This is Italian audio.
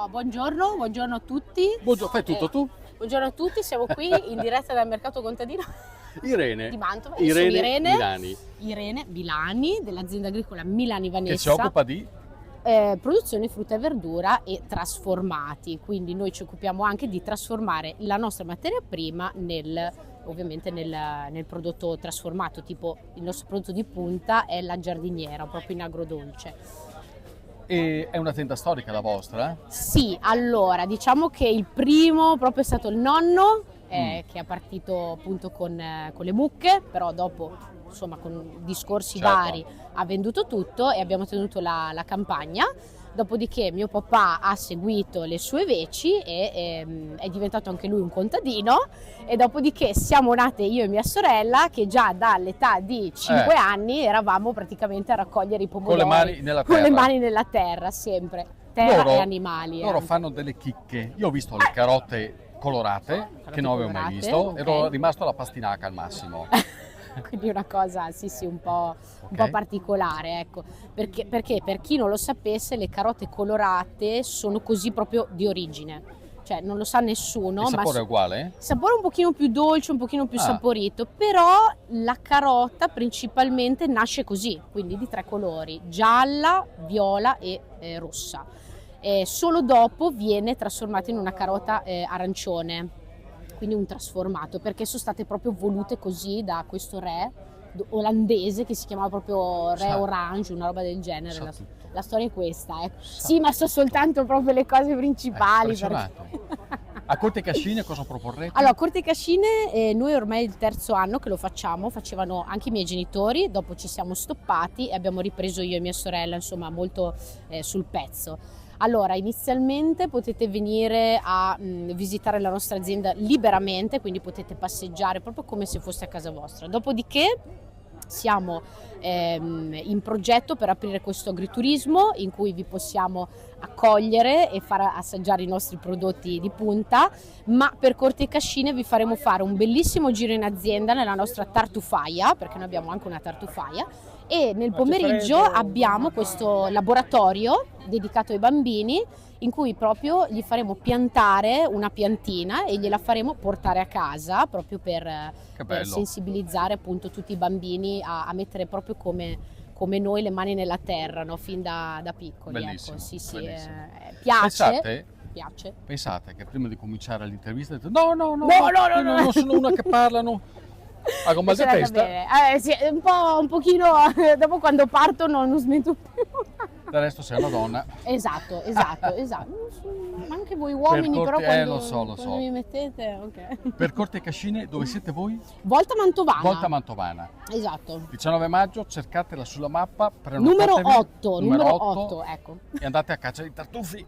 buongiorno a tutti. Buongiorno, fai tutto tu? Buongiorno a tutti, siamo qui in diretta dal mercato contadino Irene. di Mantova. Io sono Milani. Irene Milani dell'azienda agricola Milani Vanessa. Che si occupa di? Produzione frutta e verdura e trasformati, quindi noi ci occupiamo anche di trasformare la nostra materia prima ovviamente nel prodotto trasformato, tipo il nostro prodotto di punta è la giardiniera, proprio in agrodolce. E è un'azienda storica la vostra? Sì, allora diciamo che il primo proprio è stato il nonno che è partito appunto con le mucche, però dopo insomma con discorsi vari ha venduto tutto e abbiamo tenuto la campagna. Dopodiché mio papà ha seguito le sue veci e è diventato anche lui un contadino, e dopodiché siamo nate io e mia sorella che già dall'età di 5 anni eravamo praticamente a raccogliere i pomodori con le mani nella terra. Con le mani nella terra, sempre. Terra e animali. Loro fanno delle chicche. Io ho visto le carote colorate, che non avevo mai visto, okay. Ero rimasto alla pastinaca al massimo. Quindi una cosa sì un po' particolare, ecco, perché per chi non lo sapesse le carote colorate sono così proprio di origine, cioè non lo sa nessuno. Il sapore è uguale? Il sapore è un pochino più dolce, un pochino più saporito, però la carota principalmente nasce così, quindi di 3 colori, gialla, viola e rossa. Solo dopo viene trasformata in una carota arancione, quindi un trasformato, perché sono state proprio volute così da questo re olandese che si chiamava proprio Re Orange, una roba del genere. La storia è questa, Sì, ma so soltanto proprio le cose principali. A Corte Cascine cosa proporrete? Allora, Corte Cascine noi ormai è il 3° anno che lo facevano anche i miei genitori, dopo ci siamo stoppati e abbiamo ripreso io e mia sorella, insomma molto sul pezzo. Allora, inizialmente potete venire a visitare la nostra azienda liberamente, quindi potete passeggiare proprio come se fosse a casa vostra. Dopodiché siamo in progetto per aprire questo agriturismo in cui vi possiamo accogliere e far assaggiare i nostri prodotti di punta, ma per Corte Cascine vi faremo fare un bellissimo giro in azienda nella nostra tartufaia, perché noi abbiamo anche una tartufaia, e nel pomeriggio abbiamo questo laboratorio dedicato ai bambini in cui proprio gli faremo piantare una piantina e gliela faremo portare a casa proprio per sensibilizzare appunto tutti i bambini a mettere proprio come noi le mani nella terra, no? Fin da piccoli. Bellissimo, ecco. Sì, bellissimo. Piace. Pensate che prima di cominciare l'intervista ho detto no, non sono una che parlano. Con mal di testa? Sì, un pochino, dopo quando parto non smetto più. Del resto sei una donna. Esatto. Anche voi uomini, però quando, lo so. quando mi mettete, ok. Per Corte Cascine dove siete voi? Volta Mantovana. Esatto. 19 maggio, cercatela sulla mappa, Numero 8, ecco. E andate a caccia di tartufi.